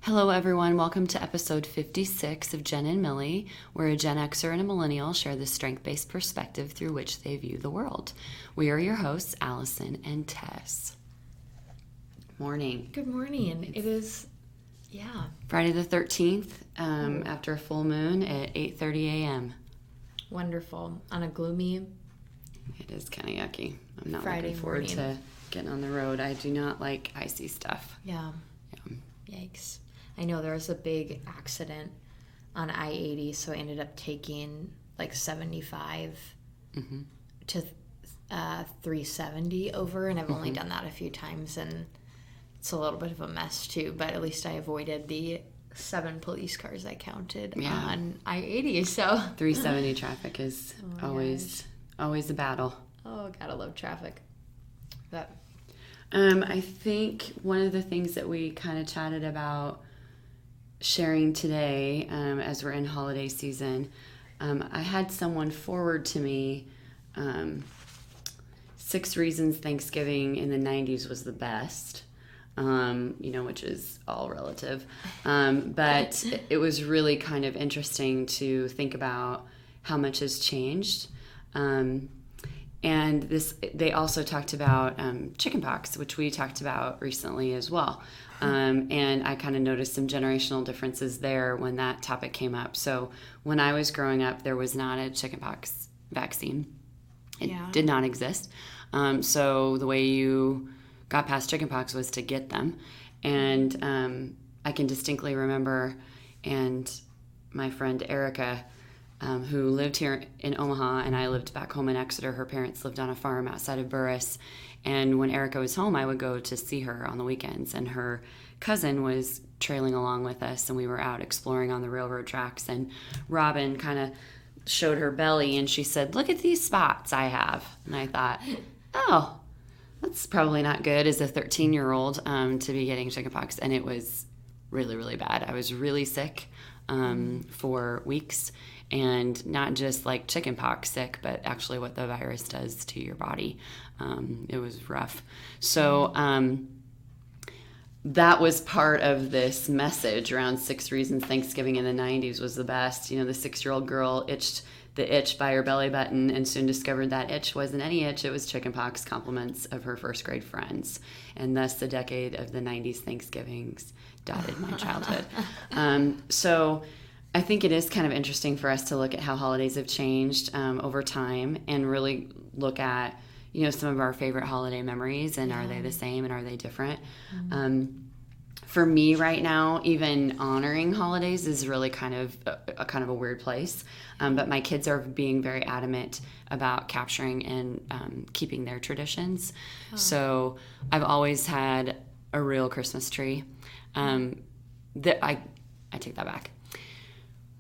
Hello, everyone. Welcome to episode 56 of Genn and Millie, where a Gen Xer and a millennial share the strength-based perspective through which they view the world. We are your hosts, Allison and Tess. Morning. Good morning. It is, Friday the 13th, after a full moon at 8:30 a.m. Wonderful. On a gloomy It is kind of yucky. I'm not Friday looking forward morning. to getting on the road. I do not like icy stuff. Yeah. Yikes. I know there was a big accident on I-80, so I ended up taking like 75 to 370 over, and I've only done that a few times, and it's a little bit of a mess too, but at least I avoided the 7 police cars I counted on I-80, so 370 traffic is always a battle. Oh, gotta love traffic. But I think one of the things that we kind of chatted about sharing today, as we're in holiday season, I had someone forward to me 6 reasons Thanksgiving in the 90s was the best, which is all relative. But it was really kind of interesting to think about how much has changed. And they also talked about chickenpox, which we talked about recently as well. And I kind of noticed some generational differences there when that topic came up. So when I was growing up, there was not a chickenpox vaccine. It did not exist. So the way you got past chickenpox was to get them. And I can distinctly remember, and my friend Erica, who lived here in Omaha, and I lived back home in Exeter. Her parents lived on a farm outside of Burris, and when Erica was home, I would go to see her on the weekends, and her cousin was trailing along with us, and we were out exploring on the railroad tracks, and Robin kind of showed her belly, and she said, "Look at these spots I have." And I thought, oh, that's probably not good as a 13-year-old to be getting chickenpox, and it was really, really bad. I was really sick for weeks. And not just like chickenpox sick, but actually what the virus does to your body. It was rough. So that was part of this message around 6 reasons Thanksgiving in the 90s was the best. You know, the 6-year-old girl itched the itch by her belly button and soon discovered that itch wasn't any itch, it was chickenpox, compliments of her first grade friends. And thus the decade of the 90s Thanksgivings dotted my childhood. So I think it is kind of interesting for us to look at how holidays have changed over time and really look at, some of our favorite holiday memories and are they the same and are they different? For me right now, even honoring holidays is really kind of a weird place. But my kids are being very adamant about capturing and keeping their traditions. So I've always had a real Christmas tree. I take that back.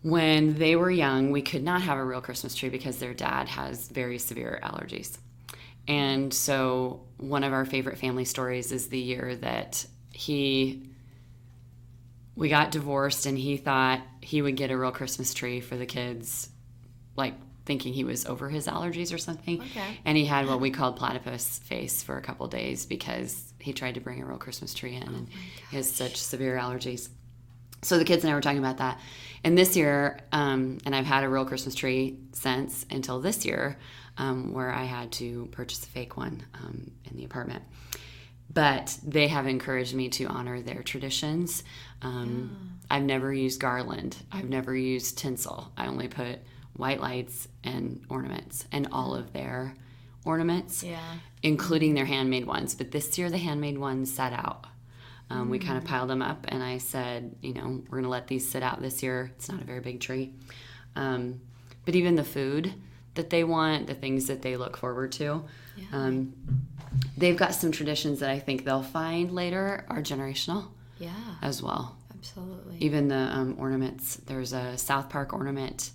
When they were young, we could not have a real Christmas tree because their dad has very severe allergies. And so one of our favorite family stories is the year that we got divorced and he thought he would get a real Christmas tree for the kids, like thinking he was over his allergies or something. Okay. And he had what we called platypus face for a couple days because he tried to bring a real Christmas tree in and he has such severe allergies. So the kids and I were talking about that. And this year, and I've had a real Christmas tree since until this year, where I had to purchase a fake one in the apartment. But they have encouraged me to honor their traditions. I've never used garland. I've never used tinsel. I only put white lights and ornaments, and all of their ornaments, including their handmade ones. But this year, the handmade ones sat out. We kind of piled them up, and I said, we're going to let these sit out this year. It's not a very big tree. But even the food that they want, the things that they look forward to, they've got some traditions that I think they'll find later are generational as well. Absolutely. Even the ornaments. There's a South Park ornament.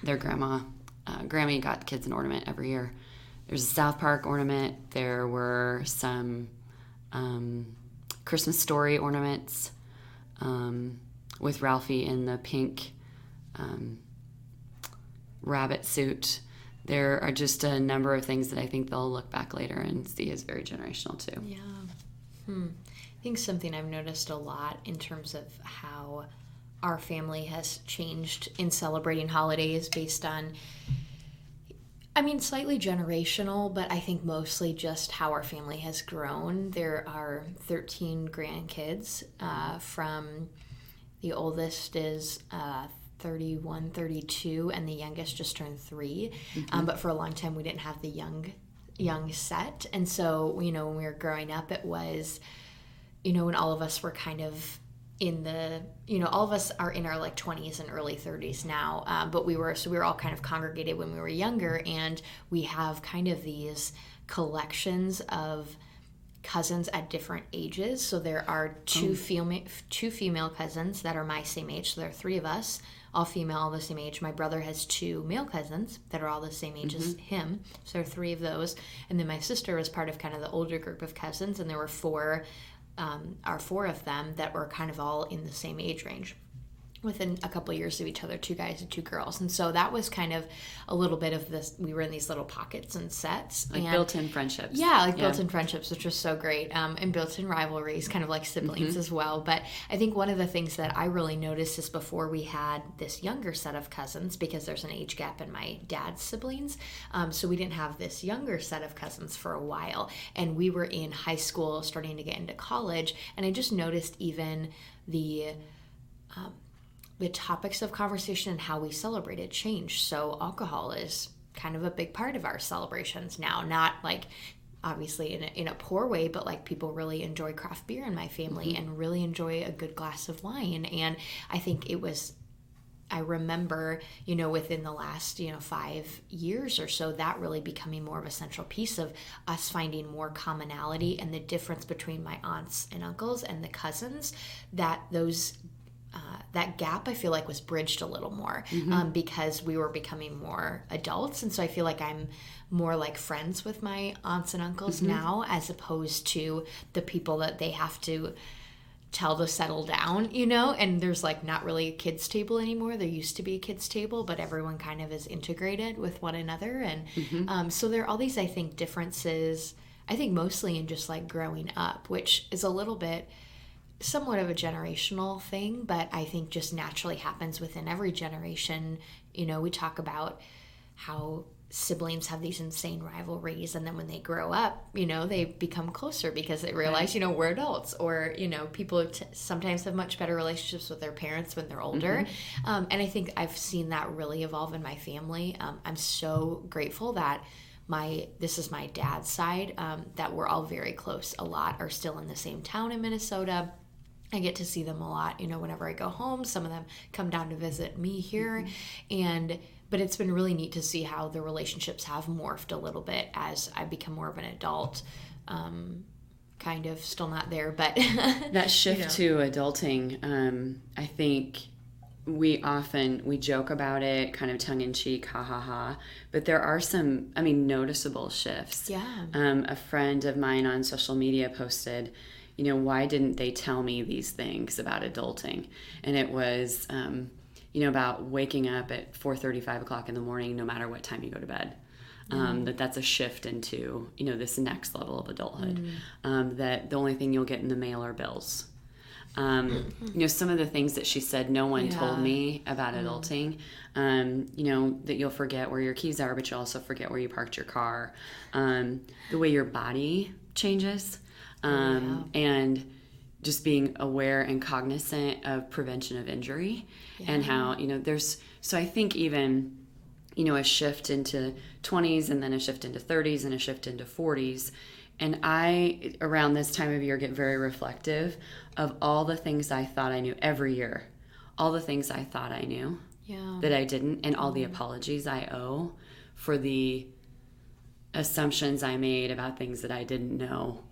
Their Grammy got the kids an ornament every year. There's a South Park ornament. There were some Christmas Story ornaments with Ralphie in the pink rabbit suit. There are just a number of things that I think they'll look back later and see as very generational too. Yeah. I think something I've noticed a lot in terms of how our family has changed in celebrating holidays based on, I mean, slightly generational, but I think mostly just how our family has grown. There are 13 grandkids. From the oldest is 31, 32, and the youngest just turned 3. But for a long time, we didn't have the young set. And so, when we were growing up, it was, when all of us were kind of in the, all of us are in our like 20s and early 30s now, but we were all kind of congregated when we were younger, and we have kind of these collections of cousins at different ages. So there are two female cousins that are my same age. So there are 3 of us, all female, all the same age. My brother has 2 male cousins that are all the same age as him. So there are 3 of those. And then my sister was part of kind of the older group of cousins, and there were 4 of them that were kind of all in the same age range, within a couple of years of each other, 2 guys and 2 girls. And so that was kind of a little bit of this, we were in these little pockets and sets. Like built-in friendships. Yeah, built-in friendships, which was so great. And built-in rivalries, kind of like siblings as well. But I think one of the things that I really noticed is before we had this younger set of cousins, because there's an age gap in my dad's siblings, so we didn't have this younger set of cousins for a while. And we were in high school, starting to get into college, and I just noticed even the topics of conversation and how we celebrated changed. So alcohol is kind of a big part of our celebrations now, not like obviously in a poor way, but like people really enjoy craft beer in my family and really enjoy a good glass of wine. And I think I remember, within the last, 5 years or so, that really becoming more of a central piece of us finding more commonality, and the difference between my aunts and uncles and the cousins, that gap I feel like was bridged a little more because we were becoming more adults. And so I feel like I'm more like friends with my aunts and uncles now, as opposed to the people that they have to tell to settle down, and there's like not really a kids table anymore. There used to be a kids table, but everyone kind of is integrated with one another. And so there are all these, I think, differences, I think mostly in just like growing up, which is a little bit somewhat of a generational thing, but I think just naturally happens within every generation. We talk about how siblings have these insane rivalries, and then when they grow up, they become closer because they realize, we're adults, or, people sometimes have much better relationships with their parents when they're older. And I think I've seen that really evolve in my family. I'm so grateful that this is my dad's side, that we're all very close. A lot are still in the same town in Minnesota. I get to see them a lot, whenever I go home. Some of them come down to visit me here. But it's been really neat to see how the relationships have morphed a little bit as I become more of an adult. Kind of still not there, but that shift to adulting, I think we joke about it, kind of tongue in cheek, ha ha ha, but there are some, noticeable shifts. Yeah. A friend of mine on social media posted, why didn't they tell me these things about adulting? And it was, about waking up at 4:30, 5 o'clock in the morning, no matter what time you go to bed. That's a shift into, this next level of adulthood. That the only thing you'll get in the mail are bills. Some of the things that she said, no one told me about adulting. That you'll forget where your keys are, but you'll also forget where you parked your car. The way your body changes. And just being aware and cognizant of prevention of injury and how, so I think even, a shift into 20s and then a shift into 30s and a shift into 40s. And I, around this time of year, get very reflective of all the things I thought I knew every year, all the things I thought I knew that I didn't, and all the apologies I owe for the assumptions I made about things that I didn't know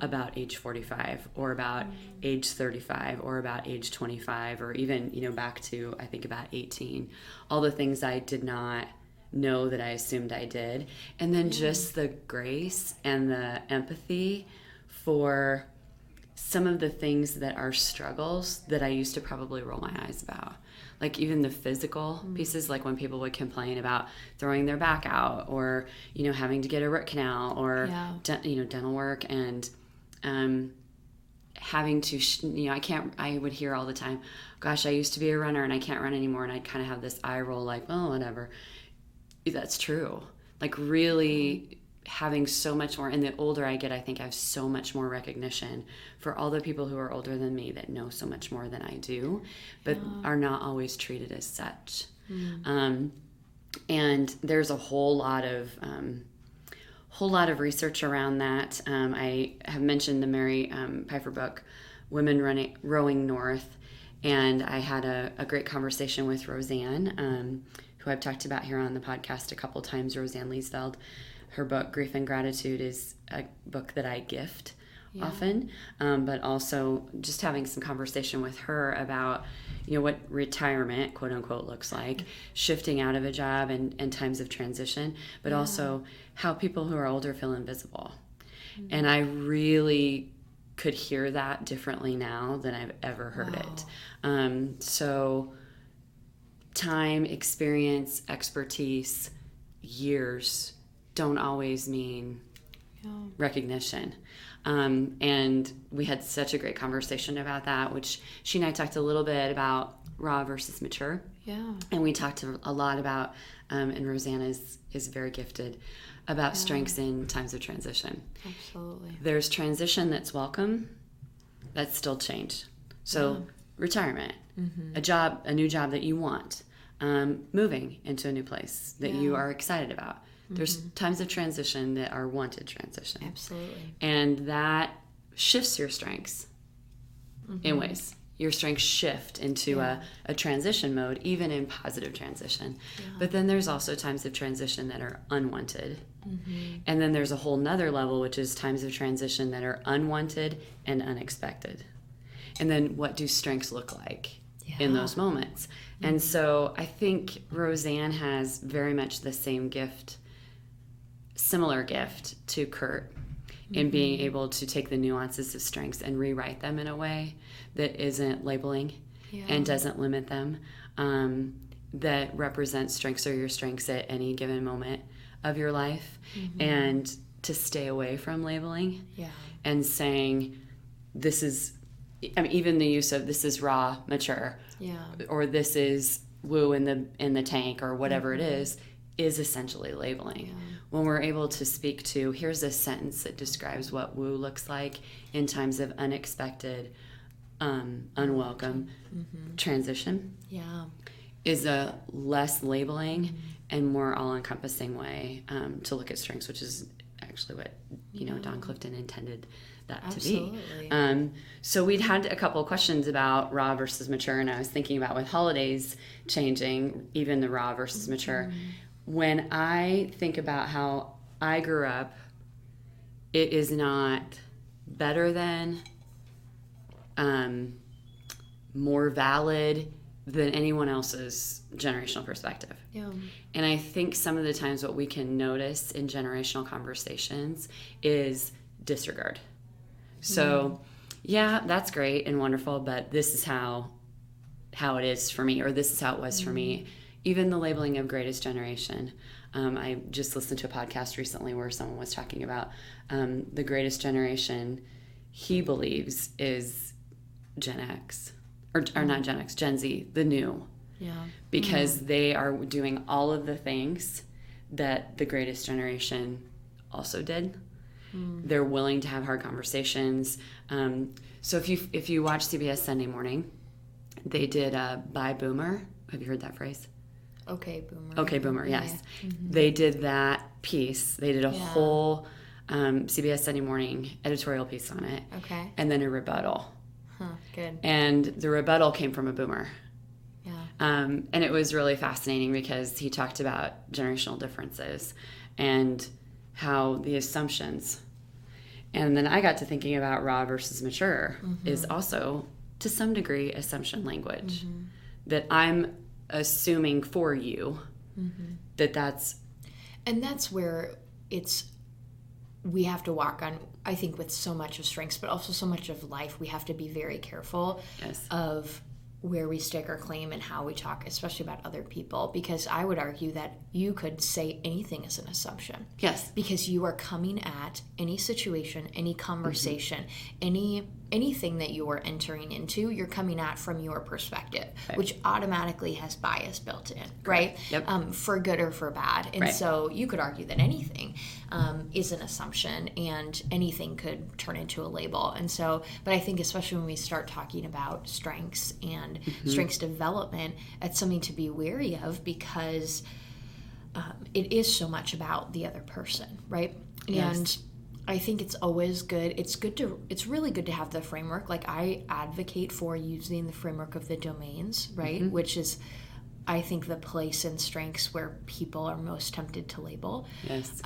about age 45 or about age 35 or about age 25 or even, back to, I think, about 18. All the things I did not know that I assumed I did. And then just the grace and the empathy for some of the things that are struggles that I used to probably roll my eyes about. Like even the physical pieces, like when people would complain about throwing their back out or, having to get a root canal or, dental work. And having to, I would hear all the time, gosh, I used to be a runner and I can't run anymore. And I'd kind of have this eye roll like, oh, whatever. That's true. Like really having so much more. And the older I get, I think I have so much more recognition for all the people who are older than me that know so much more than I do, but are not always treated as such. And there's a whole lot of research around that. I have mentioned the Mary Pfeiffer book, Women Rowing North, and I had a great conversation with Roseanne, who I've talked about here on the podcast a couple times, Roseanne Liesfeld. Her book, Grief and Gratitude, is a book that I gift often, but also just having some conversation with her about, what retirement, quote unquote, looks like, shifting out of a job and times of transition, but also how people who are older feel invisible. And I really could hear that differently now than I've ever heard it. So time, experience, expertise, years don't always mean recognition. And we had such a great conversation about that, which she and I talked a little bit about raw versus mature. Yeah. And we talked a lot about, and Roseanne is very gifted, about strengths in times of transition. Absolutely. There's transition that's welcome, that's still change. So retirement, a new job that you want, moving into a new place that you are excited about. There's times of transition that are wanted transition. Absolutely. And that shifts your strengths in ways. Your strengths shift into a transition mode, even in positive transition. Yeah. But then there's also times of transition that are unwanted. And then there's a whole nother level, which is times of transition that are unwanted and unexpected. And then what do strengths look like in those moments? And so I think Roseanne has very much the same gift, similar gift to Kurt, in being able to take the nuances of strengths and rewrite them in a way that isn't labeling and doesn't limit them, that represents strengths or your strengths at any given moment of your life, and to stay away from labeling and saying, this is, even the use of this is raw, mature, or this is woo in the tank, or whatever it is essentially labeling. When we're able to speak to, here's a sentence that describes what woo looks like in times of unexpected, unwelcome transition, is a less labeling and more all-encompassing way to look at strengths, which is actually what Don Clifton intended that to be. So we'd had a couple of questions about raw versus mature, and I was thinking about with holidays changing, even the raw versus mature. When I think about how I grew up, it is not better than, more valid than anyone else's generational perspective. And I think some of the times what we can notice in generational conversations is disregard. So, that's great and wonderful, but this is how it is for me, or this is how it was for me. Even the labeling of greatest generation. I just listened to a podcast recently where someone was talking about the greatest generation he believes is Gen X. Or not Gen X, Gen Z, the new. Because they are doing all of the things that the greatest generation also did. They're willing to have hard conversations. So if you watch CBS Sunday Morning, they did Bye Boomer. Have you heard that phrase? Okay, Boomer. Okay, Boomer, yes. They did that piece. They did a whole CBS Sunday Morning editorial piece on it. Okay. And then a rebuttal. Good. And the rebuttal came from a boomer. And it was really fascinating because he talked about generational differences and how the assumptions. And then I got to thinking about raw versus mature is also, to some degree, assumption language. That I'm assuming for you that's... And that's where we have to walk on, I think, with so much of strengths, but also so much of life, we have to be very careful of where we stake our claim and how we talk, especially about other people, because I would argue that you could say anything as an assumption. Because you are coming at any situation, any conversation, any anything that you are entering into, you're coming at from your perspective, right. which automatically has bias built in, right? Yep. For good or for bad. And right. so you could argue that anything is an assumption, and anything could turn into a label. And so, but I think especially when we start talking about strengths and strengths development, it's something to be wary of, because it is so much about the other person, right? Yes. And I think it's always good. It's really good to have the framework. Like, I advocate for using the framework of the domains, right? Which is, I think, the place and strengths where people are most tempted to label. Yes.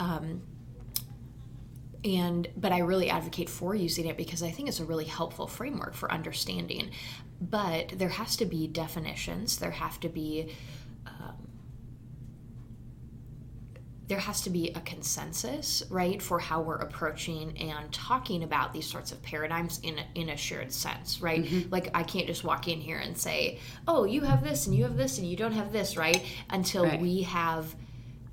But I really advocate for using it because I think it's a really helpful framework for understanding. But there has to be definitions. There has to be a consensus, right, for how we're approaching and talking about these sorts of paradigms in a shared sense, right? Like, I can't just walk in here and say, oh, you have this and you have this and you don't have this, right? Until right. we have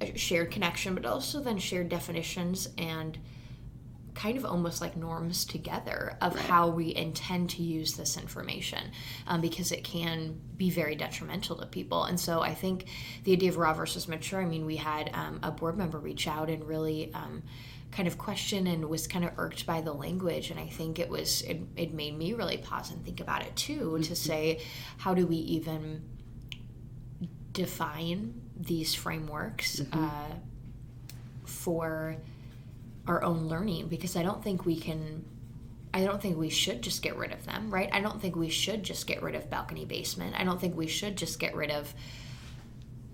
a shared connection, but also then shared definitions and kind of almost like norms together of right. how we intend to use this information, because it can be very detrimental to people. And so I think the idea of raw versus mature, I mean, we had a board member reach out and really kind of question and was kind of irked by the language. And I think it made me really pause and think about it too, to say, how do we even define these frameworks for our own learning? Because I don't think we should just get rid of them, right? I don't think we should just get rid of balcony basement. I don't think we should just get rid of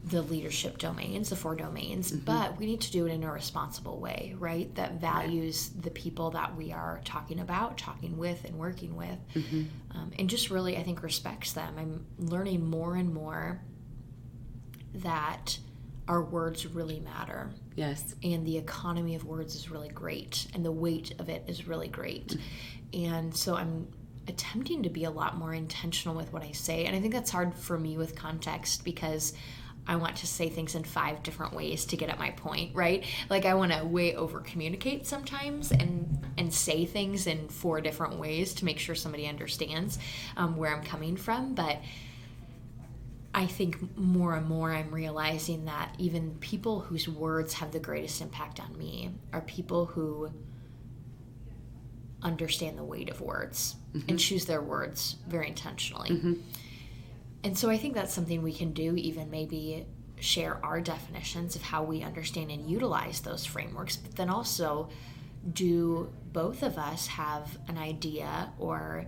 the leadership domains, the 4 domains, but we need to do it in a responsible way, right? That values the people that we are talking about, talking with, and working with, and just really, I think, respects them. I'm learning more and more that our words really matter. Yes. And the economy of words is really great, and the weight of it is really great. And so I'm attempting to be a lot more intentional with what I say. And I think that's hard for me with context, because I want to say things in 5 different ways to get at my point, right? Like, I want to way over communicate sometimes and say things in 4 different ways to make sure somebody understands where I'm coming from. But I think more and more I'm realizing that even people whose words have the greatest impact on me are people who understand the weight of words and choose their words very intentionally. And so I think that's something we can do, even maybe share our definitions of how we understand and utilize those frameworks, but then also, do both of us have an idea or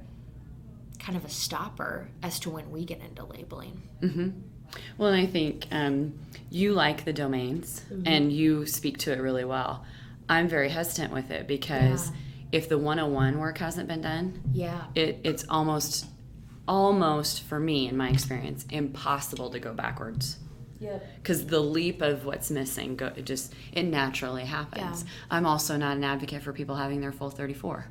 kind of a stopper as to when we get into labeling? Well, and I think you like the domains and you speak to it really well. I'm very hesitant with it because if the 101 work hasn't been done, it's almost for me, in my experience, impossible to go backwards. Because the leap of what's missing, it naturally happens. I'm also not an advocate for people having their full 34.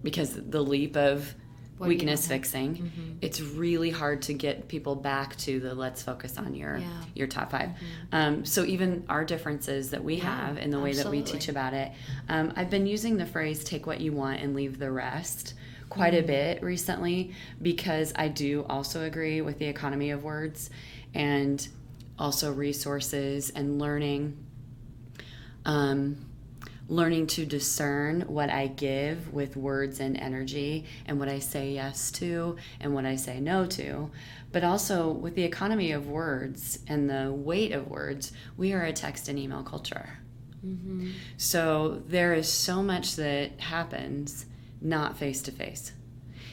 Because the leap of weakness fixing, it's really hard to get people back to the let's focus on your top 5. So even our differences that we have in the way that we teach about it, I've been using the phrase take what you want and leave the rest quite a bit recently, because I do also agree with the economy of words and also resources and learning to discern what I give with words and energy, and what I say yes to and what I say no to. But also with the economy of words and the weight of words, we are a text and email culture. So there is so much that happens not face-to-face.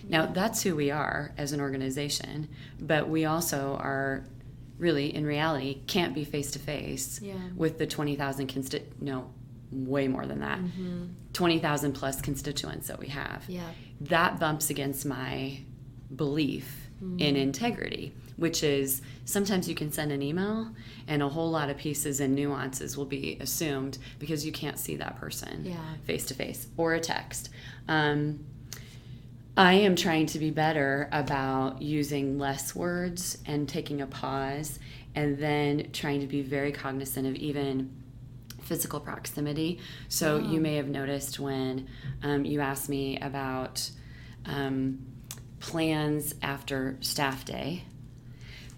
Now, that's who we are as an organization, but we also are really, in reality, can't be face-to-face with the 20,000 way more than that, 20,000 plus constituents that we have. That bumps against my belief in integrity, which is sometimes you can send an email and a whole lot of pieces and nuances will be assumed because you can't see that person face to face, or a text. I am trying to be better about using less words and taking a pause, and then trying to be very cognizant of even physical proximity. So you may have noticed when you asked me about plans after staff day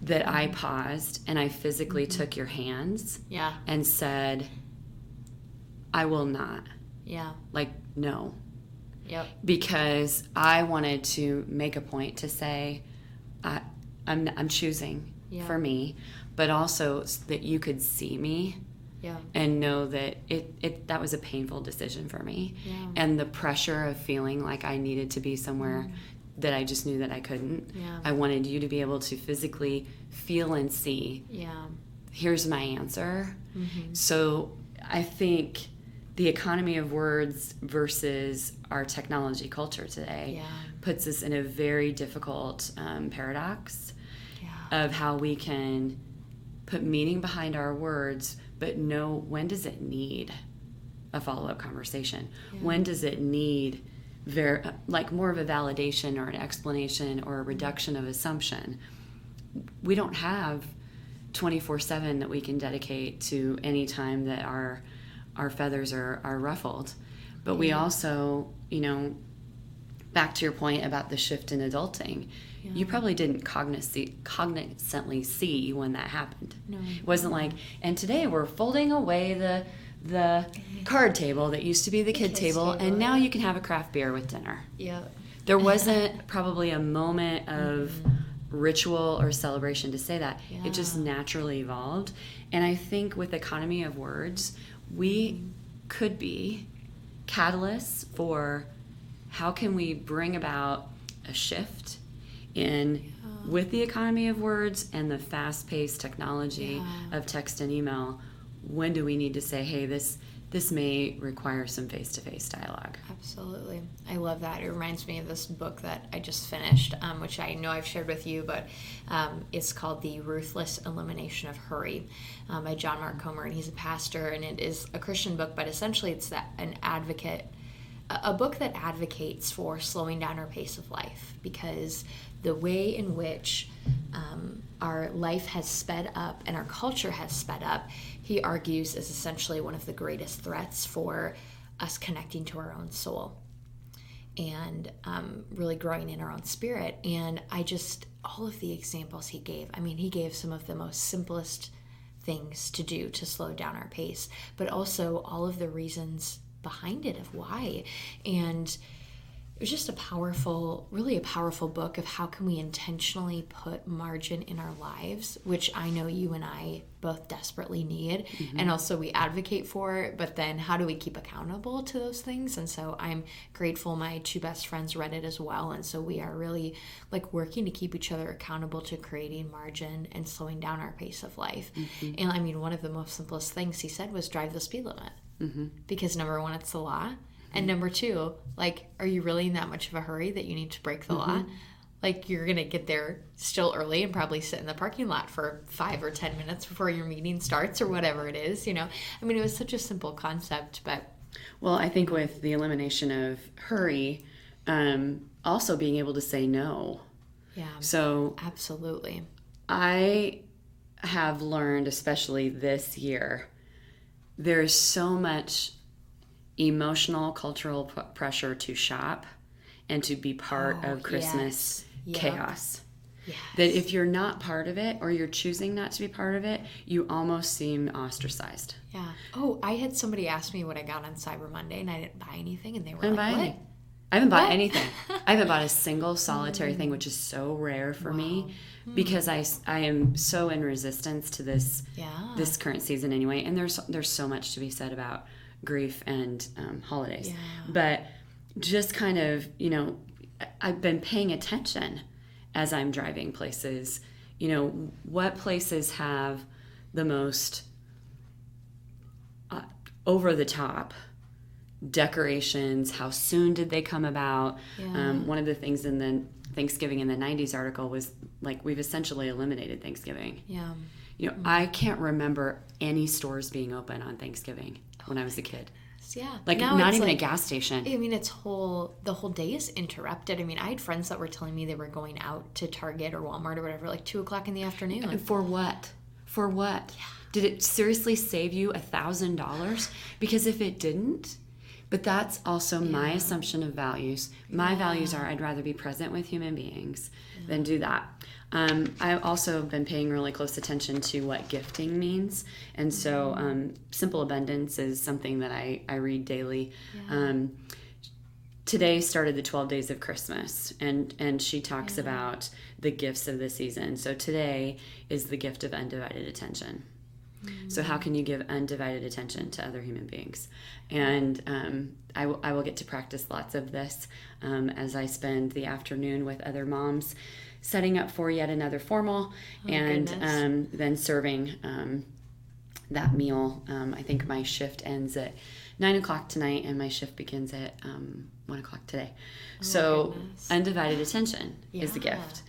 that I paused and I physically took your hands and said, I will not. Yeah. Like, no. Yep. Because I wanted to make a point to say, I'm choosing for me, but also that you could see me and know that that was a painful decision for me. Yeah. And the pressure of feeling like I needed to be somewhere that I just knew that I couldn't. Yeah. I wanted you to be able to physically feel and see, here's my answer. Mm-hmm. So I think the economy of words versus our technology culture today puts us in a very difficult paradox of how we can put meaning behind our words, but know when does it need a follow-up conversation? When does it need more of a validation or an explanation or a reduction of assumption? We don't have 24/7 that we can dedicate to any time that our feathers are ruffled. But we also, back to your point about the shift in adulting, you probably didn't cognizantly see when that happened. No. It wasn't like, and today we're folding away the card table that used to be the kid table, and now you can have a craft beer with dinner. Yeah. There wasn't probably a moment of ritual or celebration to say that. Yeah. It just naturally evolved. And I think with economy of words, we could be catalysts for how can we bring about a shift in with the economy of words and the fast-paced technology of text and email. When do we need to say, hey, this may require some face-to-face dialogue? Absolutely. I love that. It reminds me of this book that I just finished, which I know I've shared with you, but it's called The Ruthless Elimination of Hurry by John Mark Comer, and he's a pastor, and it is a Christian book, but essentially it's a book that advocates for slowing down our pace of life, because the way in which our life has sped up and our culture has sped up, he argues, is essentially one of the greatest threats for us connecting to our own soul and really growing in our own spirit. And all of the examples he gave, he gave some of the most simplest things to do to slow down our pace, but also all of the reasons behind it of why. And it was just really a powerful book of how can we intentionally put margin in our lives, which I know you and I both desperately need. Mm-hmm. And also we advocate for, but then how do we keep accountable to those things? And so I'm grateful my two best friends read it as well. And so we are really working to keep each other accountable to creating margin and slowing down our pace of life. Mm-hmm. And one of the most simplest things he said was drive the speed limit. Mm-hmm. Because number one, it's the law. And number two, are you really in that much of a hurry that you need to break the law? You're going to get there still early and probably sit in the parking lot for 5 or 10 minutes before your meeting starts or whatever it is, it was such a simple concept, but... Well, I think with the elimination of hurry, also being able to say no. Yeah. So... Absolutely. I have learned, especially this year, there's so much emotional, cultural pressure to shop and to be part of Christmas chaos. Yes. That if you're not part of it or you're choosing not to be part of it, you almost seem ostracized. Yeah. Oh, I had somebody ask me what I got on Cyber Monday and I didn't buy anything, and they were what? I haven't bought anything. I haven't bought a single solitary thing, which is so rare for me because I am so in resistance to this current season anyway. And there's so much to be said about grief and holidays. Yeah. But just kind of, I've been paying attention as I'm driving places, what places have the most over the top decorations, how soon did they come about? Yeah. One of the things in the Thanksgiving in the 90s article was we've essentially eliminated Thanksgiving. Yeah. I can't remember any stores being open on Thanksgiving when I was a kid. Yeah. Not even a gas station. The whole day is interrupted. I had friends that were telling me they were going out to Target or Walmart or whatever, 2:00 in the afternoon. And for what? For what? Did it seriously save you $1,000? Because if it didn't, but that's also my assumption of values. My values are I'd rather be present with human beings than do that. I also have been paying really close attention to what gifting means. And so Simple Abundance is something that I read daily. Today started the 12 days of Christmas, and she talks about the gifts of the season. So today is the gift of undivided attention. So how can you give undivided attention to other human beings? And I will get to practice lots of this as I spend the afternoon with other moms, setting up for yet another formal, and then serving that meal. I think my shift ends at 9 o'clock tonight, and my shift begins at 1 o'clock today. So undivided attention is the gift.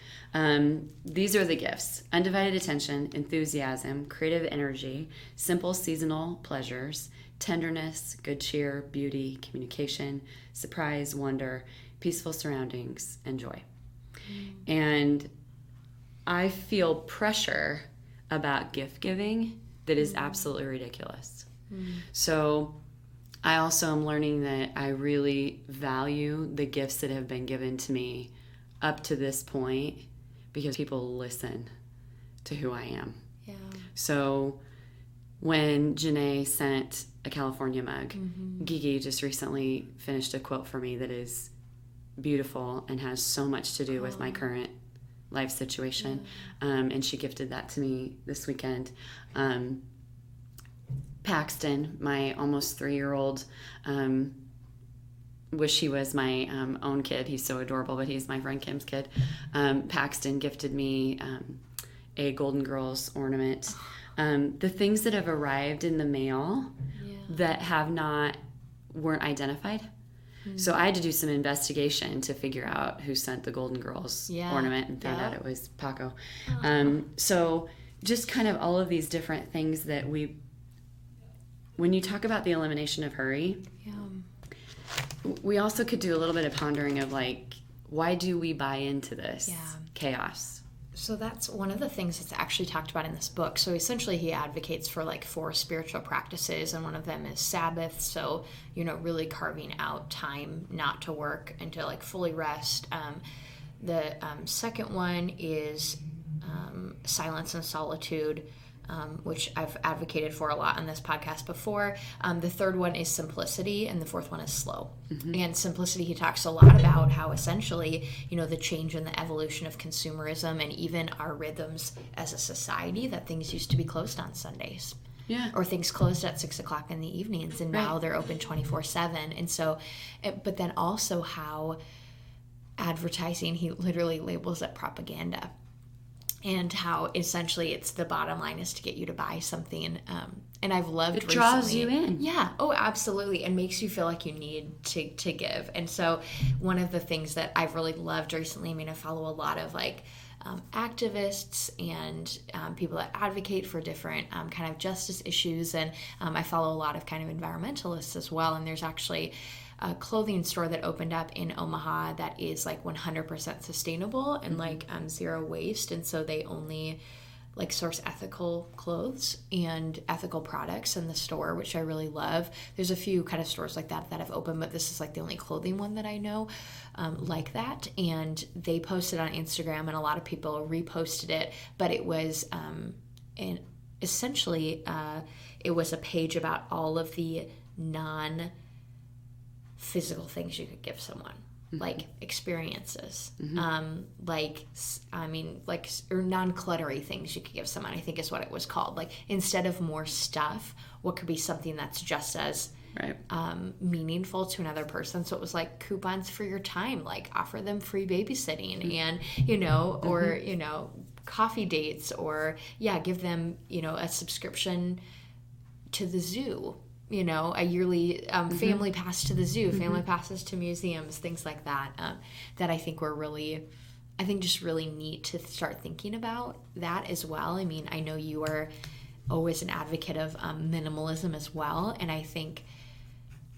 These are the gifts: undivided attention, enthusiasm, creative energy, simple seasonal pleasures, tenderness, good cheer, beauty, communication, surprise, wonder, peaceful surroundings, and joy. And I feel pressure about gift giving that is absolutely ridiculous. So I also am learning that I really value the gifts that have been given to me up to this point, because people listen to who I am. Yeah. So when Janae sent a California mug, Gigi just recently finished a quote for me that is beautiful and has so much to do with my current life situation. And she gifted that to me this weekend. Paxton, my almost 3-year-old, wish he was my own kid. He's so adorable, but he's my friend Kim's kid. Paxton gifted me a Golden Girls ornament. The things that have arrived in the mail that weren't identified. So I had to do some investigation to figure out who sent the Golden Girls ornament, and found out it was Paco. So just kind of all of these different things that when you talk about the elimination of hurry, we also could do a little bit of pondering of like, why do we buy into this chaos? So that's one of the things that's actually talked about in this book. So essentially he advocates for like 4 spiritual practices, and one of them is Sabbath. So, really carving out time not to work and to like fully rest. The second one is silence and solitude, which I've advocated for a lot on this podcast before. The third one is simplicity, and the fourth one is slow. And simplicity, he talks a lot about how essentially, the change in the evolution of consumerism and even our rhythms as a society, that things used to be closed on Sundays. Or things closed at 6 o'clock in the evenings, and now they're open 24/7. And so, but then also how advertising, he literally labels it propaganda. And how essentially it's the bottom line is to get you to buy something. And I've loved it draws you in. Yeah. Oh, absolutely. And makes you feel like you need to give. And so one of the things that I've really loved recently, I follow a lot of like activists and people that advocate for different kind of justice issues. And I follow a lot of kind of environmentalists as well. And there's actually a clothing store that opened up in Omaha that is like 100% sustainable and like zero waste. And so they only like source ethical clothes and ethical products in the store, which I really love. There's a few kind of stores like that have opened, but this is like the only clothing one that I know like that. And they posted on Instagram, and a lot of people reposted it, but it was essentially it was a page about all of the non-physical things you could give someone, like experiences, or non-cluttery things you could give someone, I think is what it was called. Like, instead of more stuff, what could be something that's just as meaningful to another person? So it was like coupons for your time, like offer them free babysitting and, or, coffee dates, or give them, a subscription to the zoo, a yearly family pass to the zoo, family passes to museums, things like that, that I think were really, just really neat to start thinking about that as well. I know you are always an advocate of minimalism as well, and I think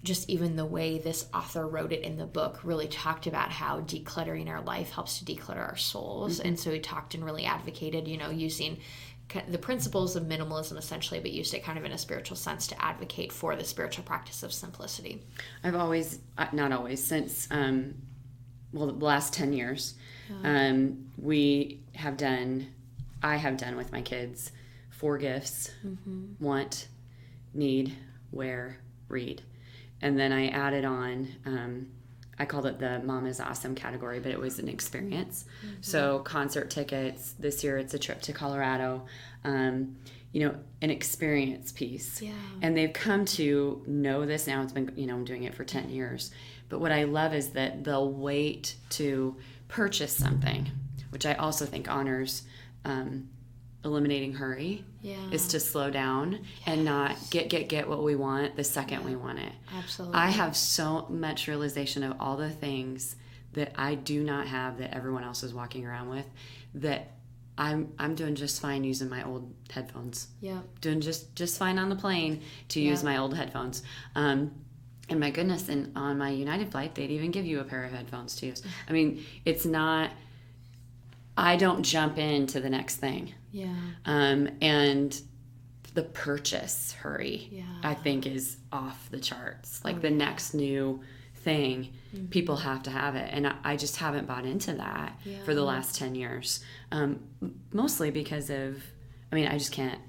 just even the way this author wrote it in the book really talked about how decluttering our life helps to declutter our souls. And so he talked and really advocated, using the principles of minimalism essentially, but used it kind of in a spiritual sense to advocate for the spiritual practice of simplicity. I've always, not always, since, the last 10 years, I have done with my kids 4 gifts: want, need, wear, read. And then I added on, I called it the Mom is Awesome category, but it was an experience. So concert tickets, this year it's a trip to Colorado, an experience piece. Yeah. And they've come to know this now. It's been, I'm doing it for 10 years. But what I love is that they'll wait to purchase something, which I also think honors eliminating hurry, is to slow down and not get what we want the second we want it. Absolutely. I have so much realization of all the things that I do not have that everyone else is walking around with, that I'm doing just fine using my old headphones. Yeah. Doing just fine on the plane to use my old headphones. And my goodness, and on my United flight, they'd even give you a pair of headphones to use. I mean, it's not, I don't jump into the next thing. Yeah. And the purchase hurry, I think, is off the charts. Like the next new thing, people have to have it. And I just haven't bought into that for the last 10 years. Mostly because of, I just can't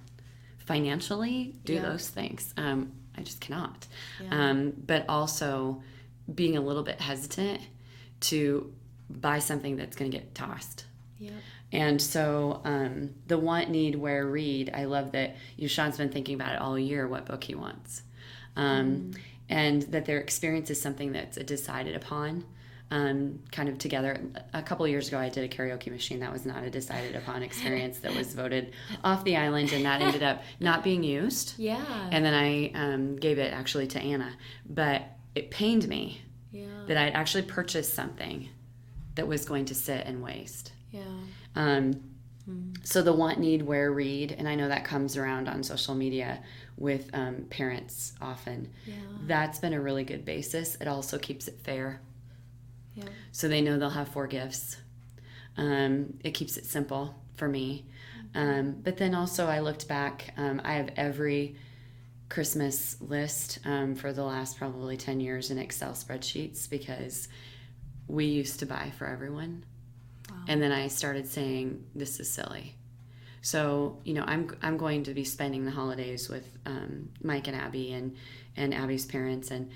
financially do those things. I just cannot. But also being a little bit hesitant to buy something that's going to get tossed. Yeah. And so the want, need, wear, read, I love that Sean's been thinking about it all year, what book he wants. And that their experience is something that's decided upon, kind of together. A couple of years ago, I did a karaoke machine. That was not a decided upon experience that was voted off the island, and that ended up not being used. Yeah. And then I gave it actually to Anna. But it pained me that I'd actually purchased something that was going to sit and waste. Yeah. So the want, need, wear, read, and I know that comes around on social media with parents often. Yeah. That's been a really good basis. It also keeps it fair. Yeah. So they know they'll have 4 gifts. It keeps it simple for me. But then also I looked back. I have every Christmas list for the last probably 10 years in Excel spreadsheets, because we used to buy for everyone. Wow. And then I started saying, this is silly. So, I'm going to be spending the holidays with Mike and Abby and Abby's parents, and,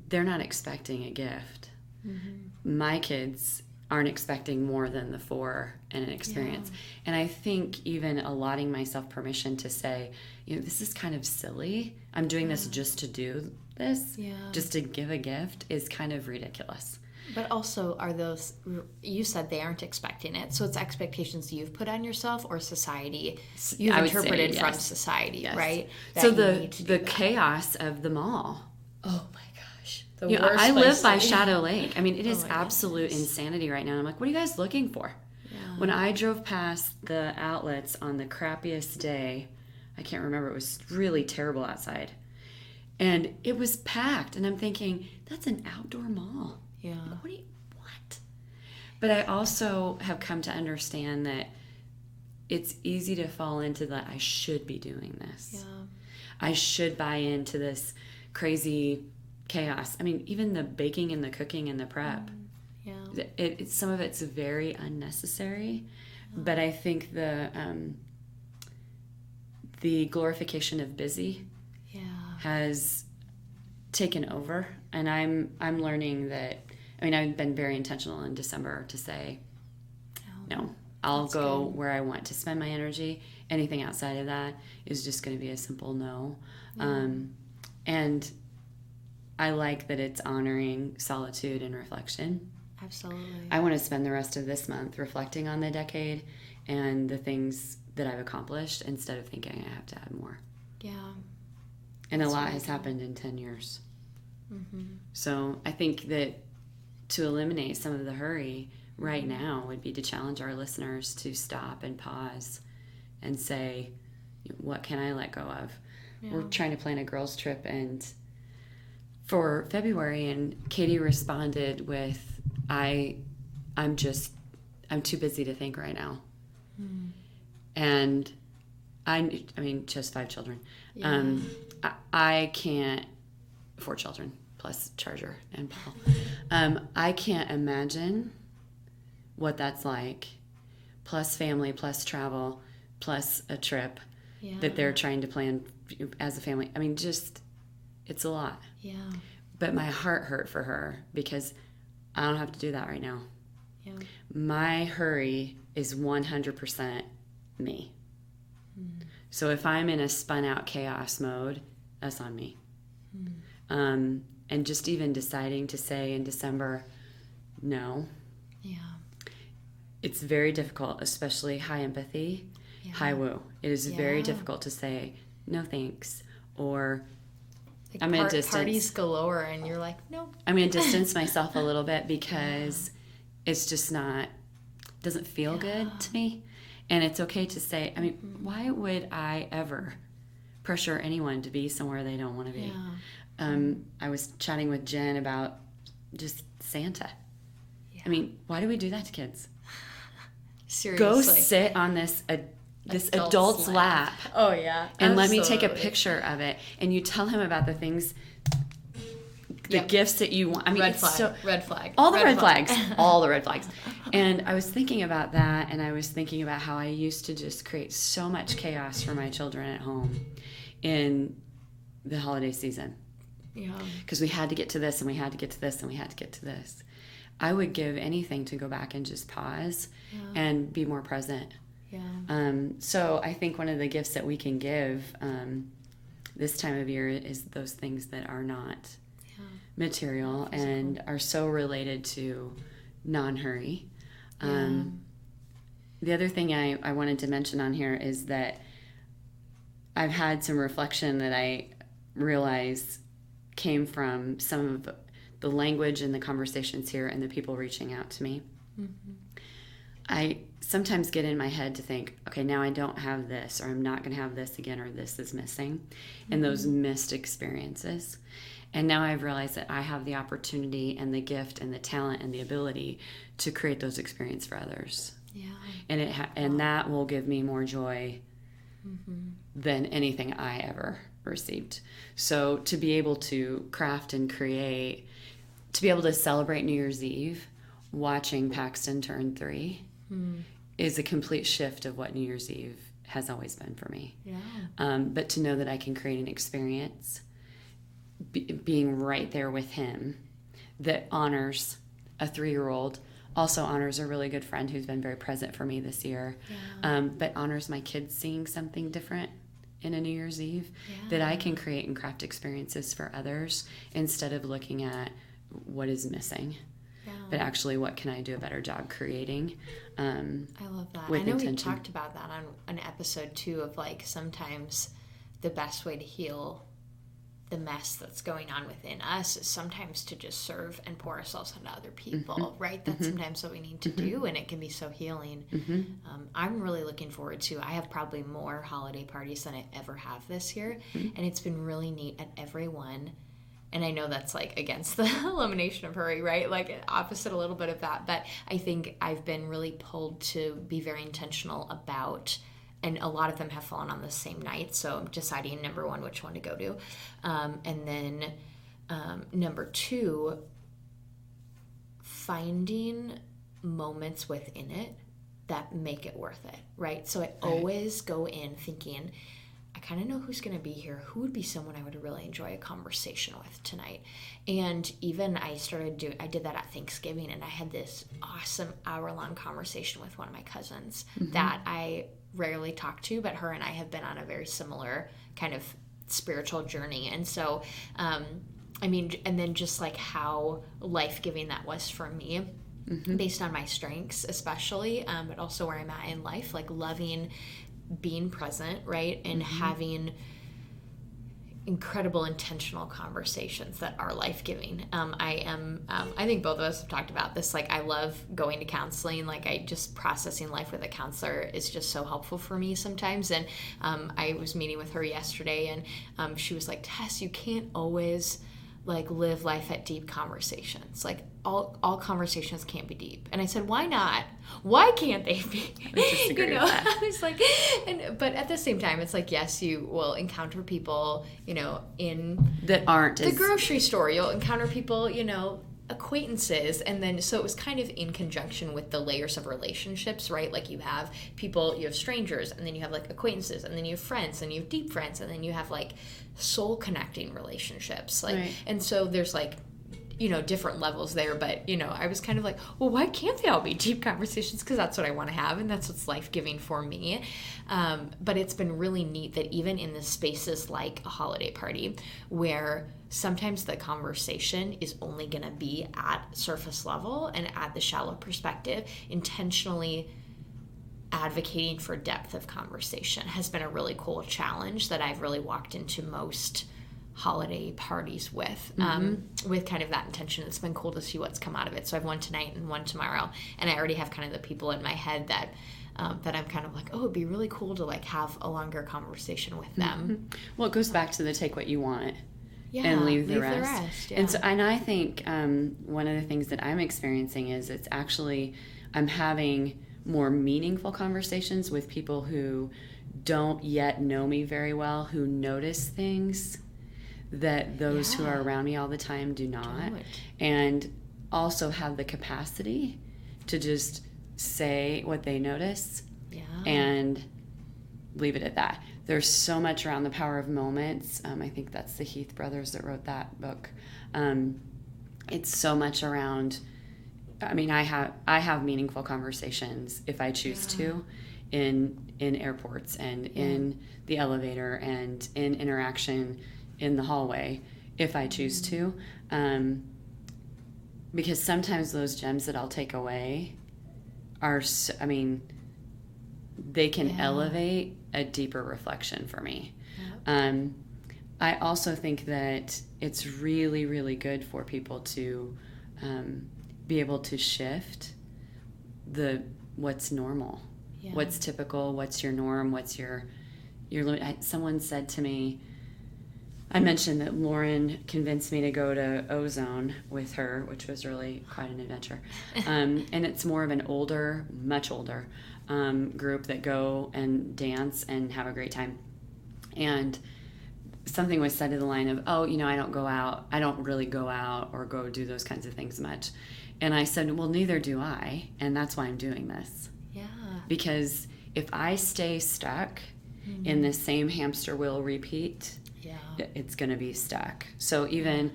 they're not expecting a gift. Mm-hmm. My kids aren't expecting more than the 4 and an experience. Yeah. And I think even allotting myself permission to say, this is kind of silly. I'm doing this just to do this, just to give a gift, is kind of ridiculous. But also, are those, you said they aren't expecting it, so it's expectations you've put on yourself or society you've interpreted from society, right? That so the chaos of the mall. Oh my gosh. I live by Shadow Lake. It is absolute insanity right now. And I'm like, what are you guys looking for? Yeah. When I drove past the outlets on the crappiest day, I can't remember, it was really terrible outside. And it was packed. And I'm thinking, that's an outdoor mall. Yeah. What? But I also have come to understand that it's easy to fall into the, I should be doing this. Yeah. I should buy into this crazy chaos. Even the baking and the cooking and the prep. Some of it's very unnecessary. But I think the glorification of busy has taken over, and I'm learning that. I've been very intentional in December to say, no, I'll go where I want to spend my energy. Anything outside of that is just going to be a simple no. Yeah. And I like that it's honoring solitude and reflection. Absolutely. I want to spend the rest of this month reflecting on the decade and the things that I've accomplished, instead of thinking I have to add more. Yeah. And a lot has happened in 10 years. Mm-hmm. So I think that to eliminate some of the hurry right now would be to challenge our listeners to stop and pause and say, what can I let go of? Yeah. We're trying to plan a girls' trip and for February, and Katie responded with, I'm too busy to think right now. Mm. And I mean, just 5 children. Yeah. I can't, 4 children plus Charger and Paul. I can't imagine what that's like, plus family, plus travel, plus a trip that they're trying to plan as a family. I mean, just, it's a lot. Yeah. But my heart hurt for her because I don't have to do that right now. Yeah. My hurry is 100% me. So if I'm in a spun out chaos mode, that's on me. And just even deciding to say in December, no. Yeah. It's very difficult, especially high empathy, high woo. It is very difficult to say, no thanks, or like I'm going to distance. Parties galore, and you're like, nope. I'm going to distance myself a little bit because it's just not, doesn't feel good to me. And it's okay to say, I mean, why would I ever pressure anyone to be somewhere they don't want to be? I was chatting with Jen about just Santa. I mean, why do we do that to kids? Seriously. Go sit on this adult's lap. Oh, yeah. And let me take a picture of it. And you tell him about the things, the gifts that you want. I mean, red flag. All the red flags. All the red flags. And I was thinking about that, and I was thinking about how I used to just create so much chaos for my children at home in the holiday season. Yeah. Because we had to get to this, and we had to get to this, and we had to get to this. I would give anything to go back and just pause and be more present. Yeah. So I think one of the gifts that we can give this time of year is those things that are not material and are so related to non-hurry. The other thing I wanted to mention on here is that I've had some reflection that I realize came from some of the language and the conversations here and the people reaching out to me. I sometimes get in my head to think, okay, now I don't have this, or I'm not going to have this again, or this is missing, and those missed experiences. And now I've realized that I have the opportunity and the gift and the talent and the ability to create those experiences for others. Yeah. And that will give me more joy than anything I ever received. So to be able to craft and create, to be able to celebrate New Year's Eve watching Paxton turn 3 is a complete shift of what New Year's Eve has always been for me. Yeah. But to know that I can create an experience being right there with him that honors a 3-year-old, also honors a really good friend who's been very present for me this year, but honors my kids seeing something different in a New Year's Eve, that I can create and craft experiences for others instead of looking at what is missing. But actually, what can I do a better job creating? I love that. I know we talked about that on an episode too of like sometimes the best way to heal the mess that's going on within us is sometimes to just serve and pour ourselves into other people, right? That's sometimes what we need to do, and it can be so healing. I'm really looking forward to, I have probably more holiday parties than I ever have this year, and it's been really neat at every one. And I know that's like against the elimination of hurry, right? Like opposite a little bit of that. But I think I've been really pulled to be very intentional about, and a lot of them have fallen on the same night. So I'm deciding, number one, which one to go to. And then number two, finding moments within it that make it worth it, right? So I always go in thinking, I kind of know who's going to be here. Who would be someone I would really enjoy a conversation with tonight? And even I did that at Thanksgiving, and I had this awesome hour-long conversation with one of my cousins that I rarely talk to, but her and I have been on a very similar kind of spiritual journey. And so, I mean, and then just like how life-giving that was for me, based on my strengths especially, but also where I'm at in life, like loving being present, right? And having incredible intentional conversations that are life-giving. I think both of us have talked about this. Like, I love going to counseling. Like, I just processing life with a counselor is just so helpful for me sometimes. And I was meeting with her yesterday, and she was like, Tess, you can't always like live life at deep conversations. Like all conversations can't be deep. And I said, why not? Why can't they be? I disagree with that. I was like, but at the same time, it's like, yes, you will encounter people, in that aren't the grocery store. You'll encounter people, acquaintances, and then so it was kind of in conjunction with the layers of relationships, right? Like you have people, you have strangers, and then you have like acquaintances, and then you have friends, and you have deep friends, and then you have like soul connecting relationships, like right. And so there's like different levels there, but I was kind of like, well, why can't they all be deep conversations? Because that's what I want to have, and that's what's life-giving for me. But it's been really neat that even in the spaces like a holiday party, where sometimes the conversation is only going to be at surface level and at the shallow perspective, intentionally advocating for depth of conversation has been a really cool challenge that I've really walked into most holiday parties with kind of that intention. It's been cool to see what's come out of it. So I've one tonight and one tomorrow, and I already have kind of the people in my head that I'm kind of like, oh, it'd be really cool to like have a longer conversation with them. Well, it goes back to the take what you want and leave the rest. Yeah. And I think one of the things that I'm experiencing is it's actually I'm having more meaningful conversations with people who don't yet know me very well, who notice things that those who are around me all the time do not, and also have the capacity to just say what they notice and leave it at that. There's so much around the power of moments. I think that's the Heath brothers that wrote that book. It's so much around, I mean, I have meaningful conversations if I choose to in airports and in the elevator and in interaction in the hallway if I choose to, because sometimes those gems that I'll take away are, they can elevate a deeper reflection for me. I also think that it's really, really good for people to be able to shift what's normal, what's typical, what's your norm, what's your someone said to me, I mentioned that Lauren convinced me to go to Ozone with her, which was really quite an adventure. And it's more of an older, much older group that go and dance and have a great time. And something was said to the line of, oh, I don't really go out or go do those kinds of things much. And I said, well, neither do I. And that's why I'm doing this. Yeah. Because if I stay stuck in the same hamster wheel repeat, it's going to be stuck. So even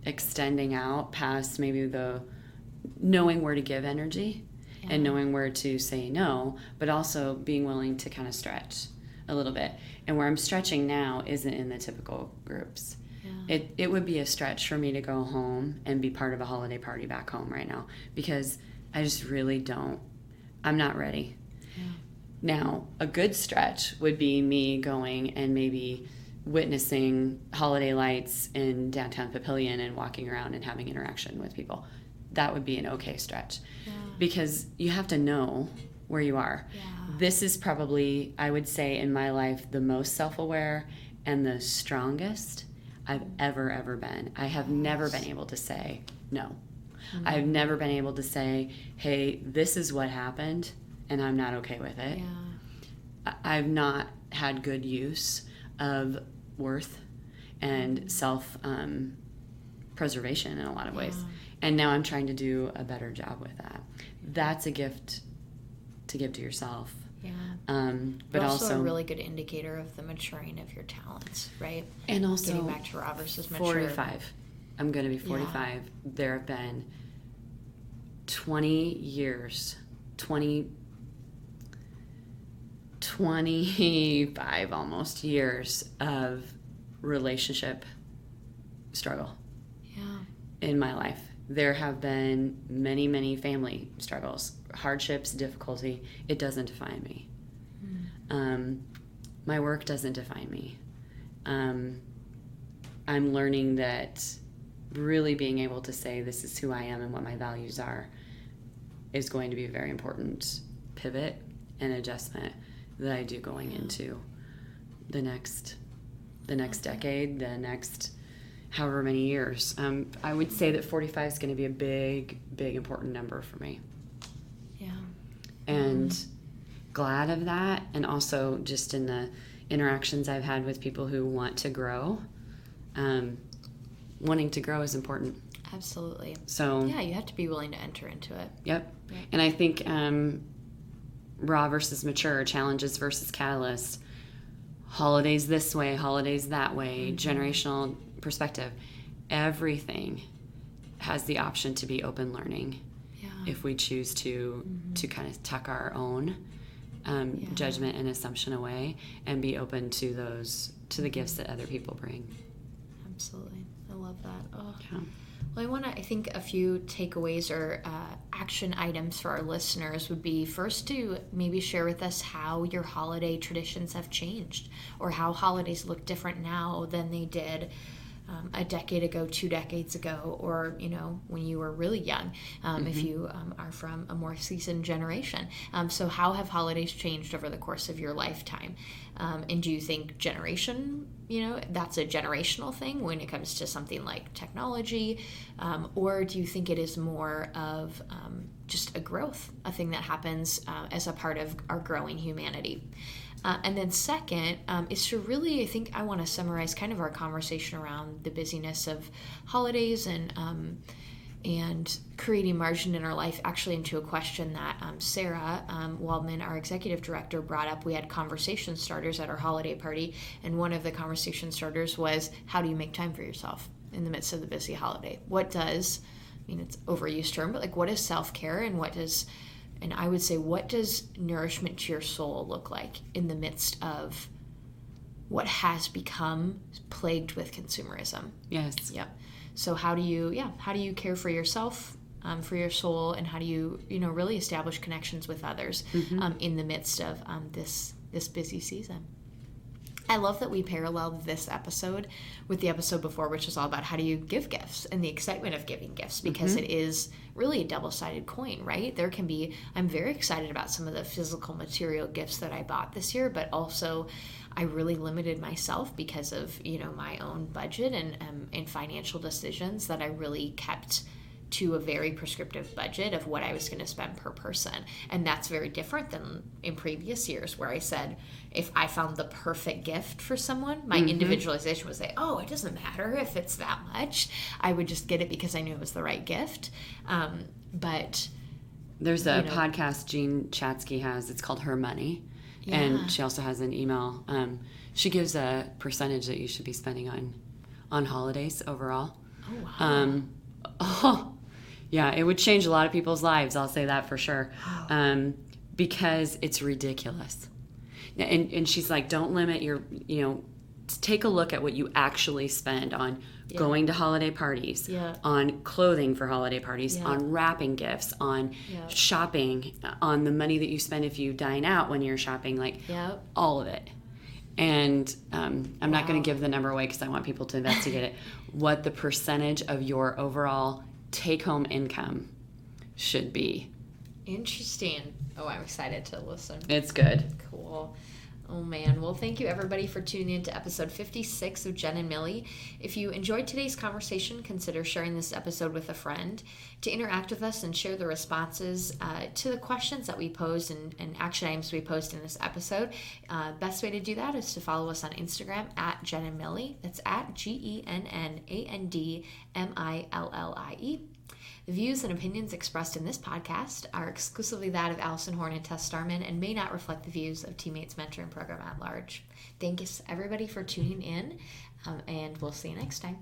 extending out past maybe the knowing where to give energy and knowing where to say no, but also being willing to kind of stretch a little bit. And where I'm stretching now isn't in the typical groups. It would be a stretch for me to go home and be part of a holiday party back home right now, because I just really I'm not ready. Now, a good stretch would be me going and maybe witnessing holiday lights in downtown Papillion and walking around and having interaction with people. That would be an okay stretch, because you have to know where you are. This is probably, I would say, in my life, the most self-aware and the strongest I've ever been. I have never been able to say no. I've never been able to say, hey, this is what happened and I'm not okay with it. I've not had good use of worth and self preservation in a lot of ways. And now I'm trying to do a better job with that. That's a gift to give to yourself. But also a really good indicator of the maturing of your talents, right? And also getting back to Robert's mature. 45. I'm going to be 45. There have been 25 almost years of relationship struggle in my life. There have been many family struggles, hardships, difficulty. It doesn't define me. My work doesn't define me. I'm learning that really being able to say this is who I am and what my values are is going to be a very important pivot and adjustment that I do going into the next decade, the next however many years. I would say that 45 is going to be a big, big, important number for me. Yeah. And glad of that. And also just in the interactions I've had with people who want to grow, wanting to grow is important. Absolutely. So yeah, you have to be willing to enter into it. Yep. And I think raw versus mature, challenges versus catalyst, holidays this way, holidays that way, generational perspective, everything has the option to be open learning if we choose to kind of tuck our own judgment and assumption away and be open to the gifts that other people bring. Absolutely. I love that. Oh. Yeah. Well, I think a few takeaways or action items for our listeners would be first to maybe share with us how your holiday traditions have changed or how holidays look different now than they did a decade ago, 2 decades ago, or, when you were really young, if you are from a more seasoned generation. So how have holidays changed over the course of your lifetime? And do you think generation, that's a generational thing when it comes to something like technology? Or do you think it is more of just a growth, a thing that happens as a part of our growing humanity? And then second is to really, I think I want to summarize kind of our conversation around the busyness of holidays and creating margin in our life actually into a question that Sarah Waldman, our executive director, brought up. We had conversation starters at our holiday party, and one of the conversation starters was, how do you make time for yourself in the midst of the busy holiday? It's overused term, but what is self-care and I would say, what does nourishment to your soul look like in the midst of what has become plagued with consumerism? Yes. Yep. So how do you care for yourself, for your soul, and how do you, really establish connections with others in the midst of this busy season? I love that we paralleled this episode with the episode before, which is all about how do you give gifts and the excitement of giving gifts, because it is really a double-sided coin, right? I'm very excited about some of the physical material gifts that I bought this year, but also I really limited myself because of, my own budget and financial decisions that I really kept to a very prescriptive budget of what I was going to spend per person. And that's very different than in previous years where I said, if I found the perfect gift for someone, my individualization would say, oh, it doesn't matter if it's that much. I would just get it because I knew it was the right gift. But there's a podcast Jean Chatzky has. It's called Her Money. Yeah. And she also has an email. She gives a percentage that you should be spending on holidays overall. Oh, wow. Yeah, it would change a lot of people's lives. I'll say that for sure. Because it's ridiculous. And she's like, don't limit your, take a look at what you actually spend on going to holiday parties, on clothing for holiday parties, on wrapping gifts, on shopping, on the money that you spend if you dine out when you're shopping, all of it. And I'm not going to give the number away because I want people to investigate it, what the percentage of your overall take-home income should be. Interesting. Oh, I'm excited to listen. It's good. Cool. Oh, man. Well, thank you, everybody, for tuning in to episode 56 of Genn and Millie. If you enjoyed today's conversation, consider sharing this episode with a friend. To interact with us and share the responses to the questions that we posed and action items we posed in this episode, best way to do that is to follow us on Instagram at Genn and Millie. That's at GENNANDMILLIE. The views and opinions expressed in this podcast are exclusively that of Allison Horn and Tess Starman and may not reflect the views of Teammates Mentoring Program at large. Thanks, everybody, for tuning in, and we'll see you next time.